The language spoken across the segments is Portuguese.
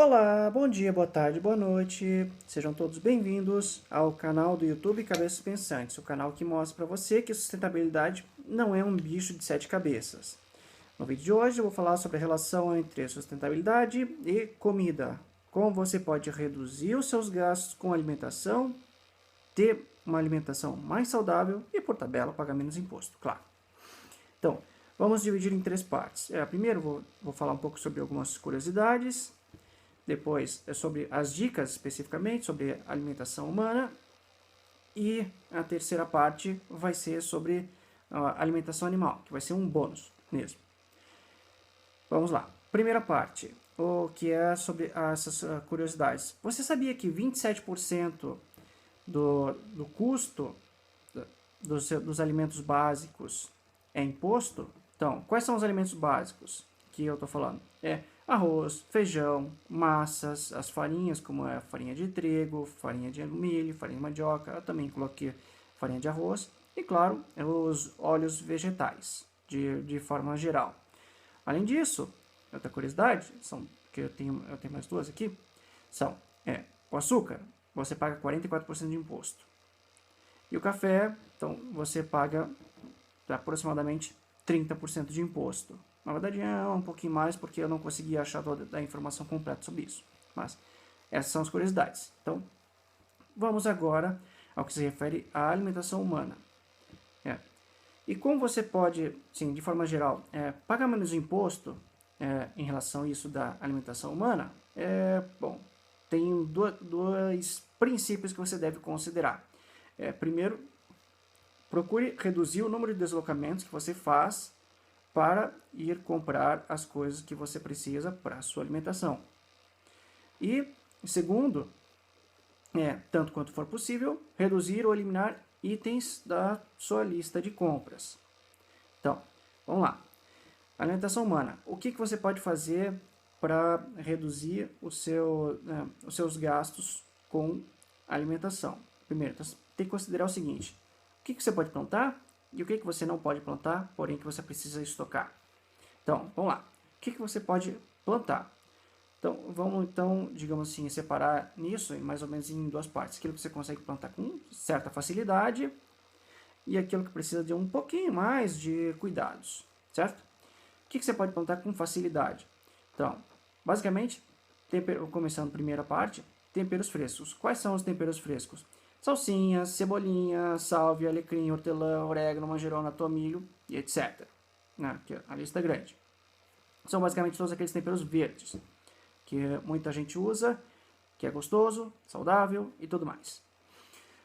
Olá, bom dia, boa tarde, boa noite. Sejam todos bem-vindos ao canal do YouTube Cabeças Pensantes, o canal que mostra para você que sustentabilidade não é um bicho de sete cabeças. No vídeo de hoje eu vou falar sobre a relação entre sustentabilidade e comida. Como você pode reduzir os seus gastos com alimentação, ter uma alimentação mais saudável e, por tabela, pagar menos imposto, claro. Então, vamos dividir em três partes. Primeiro vou falar um pouco sobre algumas curiosidades. Depois é sobre as dicas especificamente sobre alimentação humana. E a terceira parte vai ser sobre alimentação animal, que vai ser um bônus mesmo. Vamos lá. Primeira parte, o que é sobre essas curiosidades. Você sabia que 27% do custo dos alimentos básicos é imposto? Então, quais são os alimentos básicos que eu estou falando? Arroz, feijão, massas, as farinhas, como é farinha de trigo, farinha de milho, farinha de mandioca, eu também coloquei farinha de arroz, e claro, os óleos vegetais, de forma geral. Além disso, outra curiosidade, que eu tenho mais duas aqui, são o açúcar, você paga 44% de imposto. E o café, então, você paga aproximadamente 30% de imposto. Na verdade é um pouquinho mais porque eu não consegui achar toda a informação completa sobre isso. Mas essas são as curiosidades. Então, vamos agora ao que se refere à alimentação humana. E como você pode, sim, de forma geral, pagar menos imposto em relação a isso da alimentação humana? Bom, tem dois princípios que você deve considerar. Primeiro, procure reduzir o número de deslocamentos que você faz para ir comprar as coisas que você precisa para a sua alimentação. E, segundo, tanto quanto for possível, reduzir ou eliminar itens da sua lista de compras. Então, vamos lá. Alimentação humana. O que você pode fazer para reduzir os seus gastos com alimentação? Primeiro, tem que considerar o seguinte: o que você pode plantar e o que você não pode plantar, porém que você precisa estocar. Então, vamos lá. O que você pode plantar? Então, vamos, digamos assim, separar nisso mais ou menos em duas partes. Aquilo que você consegue plantar com certa facilidade e aquilo que precisa de um pouquinho mais de cuidados, certo? O que você pode plantar com facilidade? Então, basicamente, começando a primeira parte, temperos frescos. Quais são os temperos frescos? Salsinha, cebolinha, sálvia, alecrim, hortelã, orégano, manjerona, tomilho e etc. Aqui, a lista é grande. São basicamente todos aqueles temperos verdes que muita gente usa, que é gostoso, saudável e tudo mais.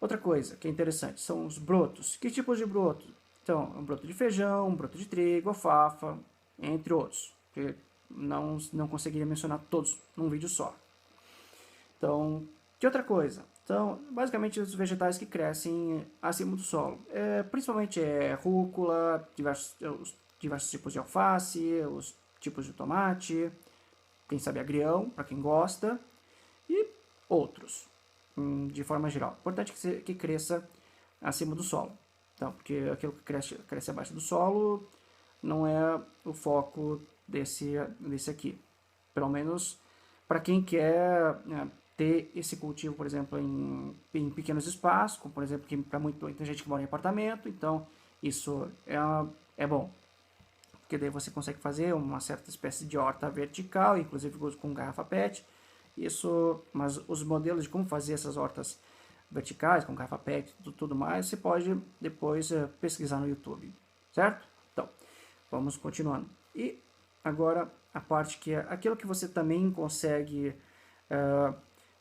Outra coisa que é interessante são os brotos. Que tipos de brotos? Então, um broto de feijão, um broto de trigo, alfafa, entre outros. Que não conseguiria mencionar todos num vídeo só. Então, que outra coisa? Então, basicamente os vegetais que crescem acima do solo. Principalmente rúcula, diversos tipos de alface, os tipos de tomate, quem sabe agrião, para quem gosta, e outros, de forma geral. Importante que cresça acima do solo. Então, porque aquilo que cresce abaixo do solo não é o foco desse aqui. Pelo menos para quem quer ter esse cultivo, por exemplo, em pequenos espaços, como por exemplo, para muita gente que mora em apartamento, então isso é bom. Porque daí você consegue fazer uma certa espécie de horta vertical, inclusive com garrafa PET. Mas os modelos de como fazer essas hortas verticais, com garrafa PET e tudo mais, você pode depois pesquisar no YouTube, certo? Então, vamos continuando. E agora a parte que é aquilo que você também consegue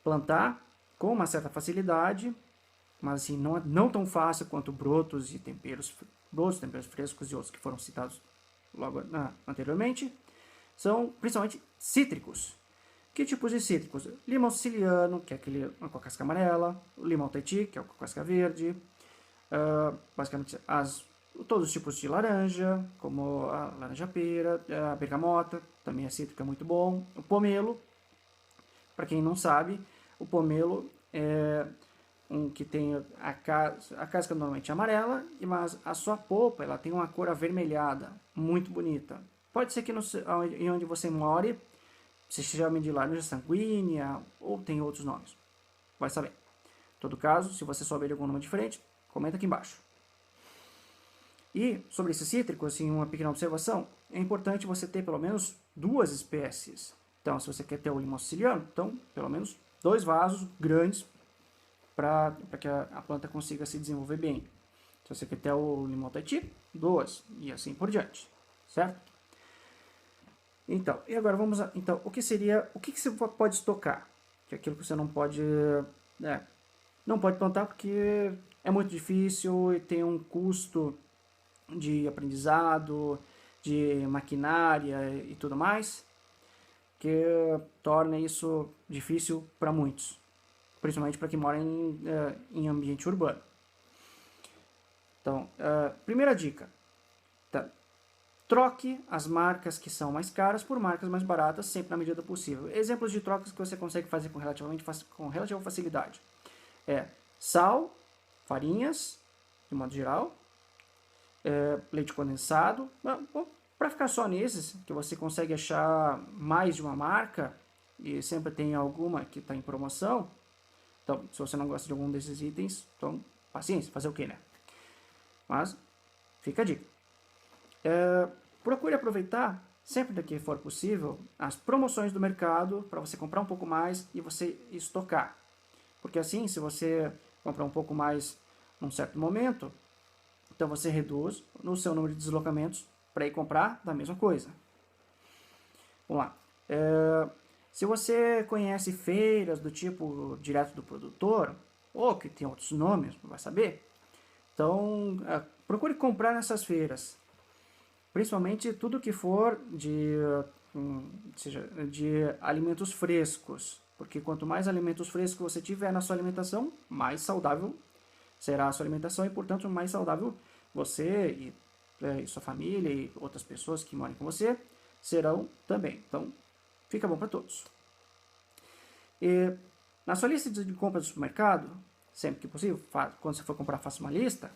plantar com uma certa facilidade, mas assim, não tão fácil quanto brotos, temperos frescos e outros que foram citados logo anteriormente, são principalmente cítricos. Que tipos de cítricos? Limão siciliano, que é aquele com a casca amarela, limão Tahiti, que é o com a casca verde, basicamente todos os tipos de laranja, como a laranja pera, a bergamota, também é cítrico, é muito bom. O pomelo, para quem não sabe, o pomelo é que tem a casca normalmente amarela, mas a sua polpa ela tem uma cor avermelhada, muito bonita. Pode ser que em onde você more se chama de laranja sanguínea ou tem outros nomes. Vai saber. Em todo caso, se você souber de algum nome diferente, comenta aqui embaixo. E sobre esses cítricos, assim, uma pequena observação, é importante você ter pelo menos 2 espécies. Então, se você quer ter o limão siciliano, então pelo menos 2 vasos grandes para que a planta consiga se desenvolver bem. Se você quer ter o limão Tahiti, 2 e assim por diante, certo? Então, e agora vamos a, então, o que você pode estocar? Que é aquilo que você não pode plantar porque é muito difícil e tem um custo de aprendizado, de maquinária e tudo mais, que torna isso difícil para muitos, principalmente para quem mora em ambiente urbano. Então, primeira dica, tá? Troque as marcas que são mais caras por marcas mais baratas, sempre na medida do possível. Exemplos de trocas que você consegue fazer com relativa facilidade. Sal, farinhas, de modo geral, leite condensado. Para ficar só nesses, que você consegue achar mais de uma marca, e sempre tem alguma que está em promoção. Então, se você não gosta de algum desses itens, então, paciência, fazer o que, né? Mas, fica a dica. Procure aproveitar, sempre que for possível, as promoções do mercado para você comprar um pouco mais e você estocar. Porque assim, se você comprar um pouco mais num certo momento, então você reduz no seu número de deslocamentos para ir comprar da mesma coisa. Vamos lá. Se você conhece feiras do tipo direto do produtor, ou que tem outros nomes, não vai saber, então procure comprar nessas feiras. Principalmente tudo que for de alimentos frescos. Porque quanto mais alimentos frescos você tiver na sua alimentação, mais saudável será a sua alimentação e, portanto, mais saudável você e sua família e outras pessoas que moram com você serão também. Então, fica bom para todos. E na sua lista de compras do supermercado, sempre que possível, quando você for comprar, faça uma lista.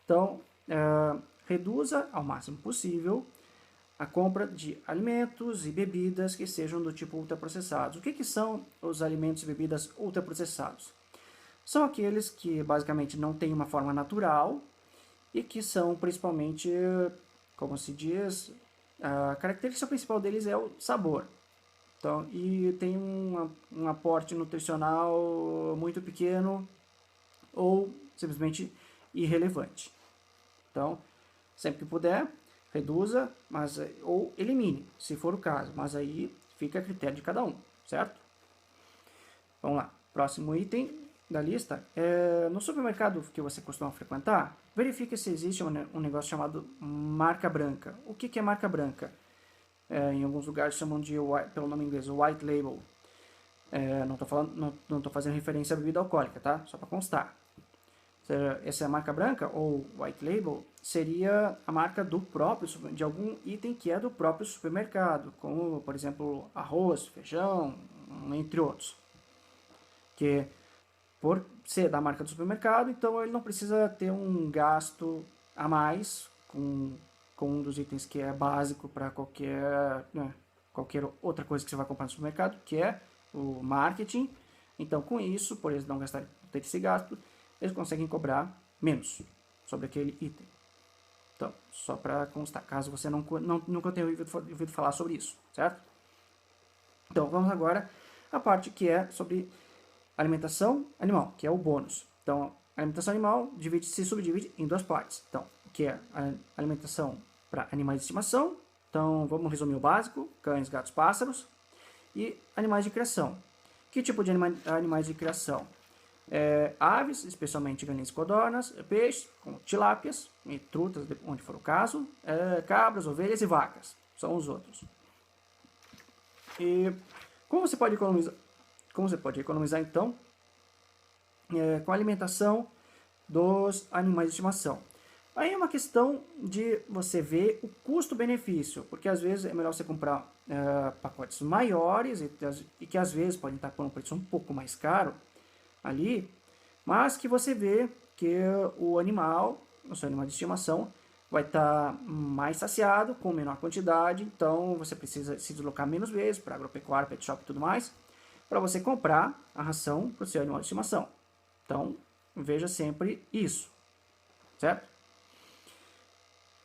Então, reduza ao máximo possível a compra de alimentos e bebidas que sejam do tipo ultraprocessados. O que são os alimentos e bebidas ultraprocessados? São aqueles que basicamente não têm uma forma natural e que são principalmente, como se diz, a característica principal deles é o sabor. Então, e tem um aporte nutricional muito pequeno ou simplesmente irrelevante. Então, sempre que puder, reduza, ou elimine, se for o caso. Mas aí fica a critério de cada um, certo? Vamos lá. Próximo item da lista. No supermercado que você costuma frequentar, verifique se existe um negócio chamado marca branca. O que é marca branca? Em alguns lugares chamam de, pelo nome inglês, white label. Não estou fazendo referência à bebida alcoólica, tá? Só para constar. Essa marca branca, ou white label, seria a marca de algum item que é do próprio supermercado, como, por exemplo, arroz, feijão, entre outros. Que, por ser da marca do supermercado, então ele não precisa ter um gasto a mais com um dos itens que é básico para qualquer outra coisa que você vai comprar no supermercado, que é o marketing. Então, com isso, por eles não gastarem ter esse gasto, eles conseguem cobrar menos sobre aquele item. Então, só para constar, caso você nunca tenha ouvido falar sobre isso, certo? Então, vamos agora à parte que é sobre alimentação animal, que é o bônus. Então, a alimentação animal se subdivide em 2 partes. Então, que é a alimentação para animais de estimação. Então, vamos resumir o básico: cães, gatos, pássaros. E animais de criação. Que tipo de animais de criação? Aves, especialmente galinhas e codornas, peixes, como tilápias e trutas, onde for o caso, cabras, ovelhas e vacas, são os outros. E como você pode economizar então com a alimentação dos animais de estimação? Aí é uma questão de você ver o custo-benefício, porque às vezes é melhor você comprar pacotes maiores e que às vezes podem estar por um preço um pouco mais caro ali, mas que você vê que o seu animal de estimação vai estar mais saciado, com menor quantidade, então você precisa se deslocar menos vezes para agropecuária, pet shop e tudo mais, para você comprar a ração para o seu animal de estimação. Então, veja sempre isso, certo?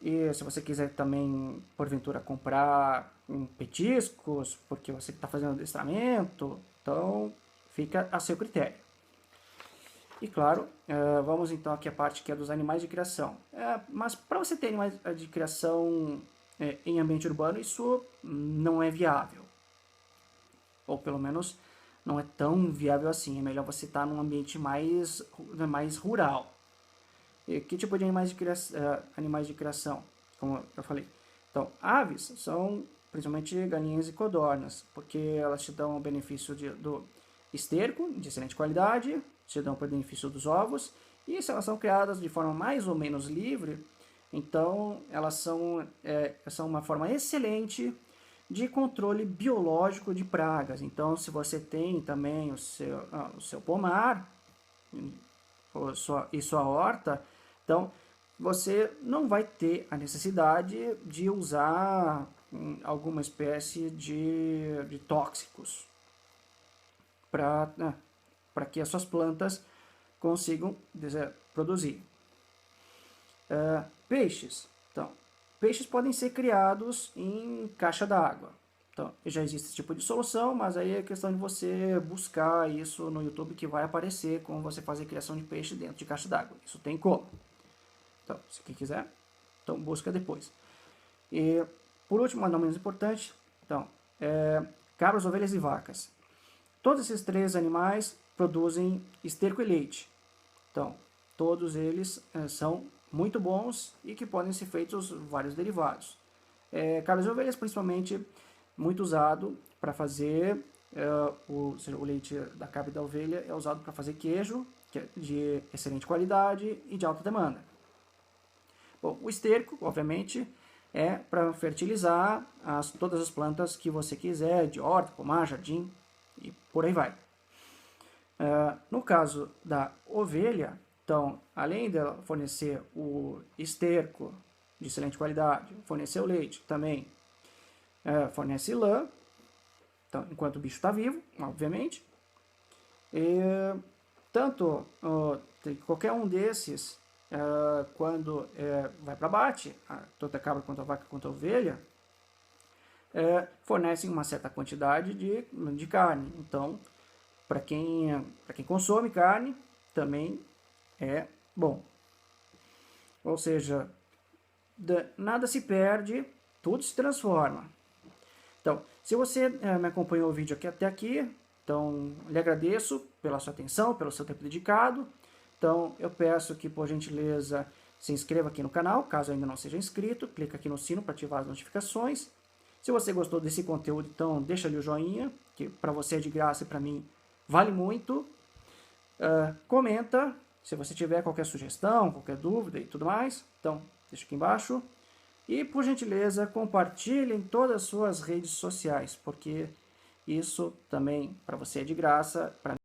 E se você quiser também, porventura, comprar petiscos, porque você está fazendo adestramento, então fica a seu critério. E claro, vamos então aqui a parte que é dos animais de criação. Mas para você ter animais de criação em ambiente urbano, isso não é viável. Ou pelo menos não é tão viável assim. É melhor você estar num ambiente mais rural. E que tipo de animais de criação? Como eu falei. Então, aves são principalmente galinhas e codornas, porque elas te dão o benefício do esterco, de excelente qualidade, te dão o benefício dos ovos, e se elas são criadas de forma mais ou menos livre, então elas são uma forma excelente de controle biológico de pragas. Então, se você tem também o seu pomar e sua horta, então você não vai ter a necessidade de usar alguma espécie de tóxicos para que as suas plantas consigam produzir. Peixes. Então, peixes podem ser criados em caixa d'água. Então, já existe esse tipo de solução, mas aí é questão de você buscar isso no YouTube, que vai aparecer como você fazer criação de peixe dentro de caixa d'água. Isso tem como. Então, se quem quiser, então busca depois. E, por último, mas não menos importante, então, cabras, ovelhas e vacas. Todos esses três animais produzem esterco e leite. Então, todos eles são muito bons e que podem ser feitos vários derivados. Cabras e ovelhas, principalmente, muito usado para fazer o leite da cabra e da ovelha é usado para fazer queijo, que é de excelente qualidade e de alta demanda. Bom, o esterco, obviamente, é para fertilizar todas as plantas que você quiser, de horta, pomar, jardim e por aí vai. No caso da ovelha, então, além dela fornecer o esterco de excelente qualidade, fornecer o leite também, fornece lã, então, enquanto o bicho está vivo, obviamente. E, tanto qualquer um desses, quando vai para abate, tanto a cabra quanto a vaca quanto a ovelha, fornecem uma certa quantidade de carne. Então, para quem consome carne, também é bom. Ou seja, nada se perde, tudo se transforma. Então, se você me acompanhou o vídeo até aqui, então lhe agradeço pela sua atenção, pelo seu tempo dedicado. Então, eu peço que, por gentileza, se inscreva aqui no canal, caso ainda não seja inscrito, clica aqui no sino para ativar as notificações. Se você gostou desse conteúdo, então deixa ali o joinha, que para você é de graça e para mim vale muito. Comenta, se você tiver qualquer sugestão, qualquer dúvida e tudo mais, então deixa aqui embaixo. E, por gentileza, compartilhe em todas as suas redes sociais, porque isso também para você é de graça, para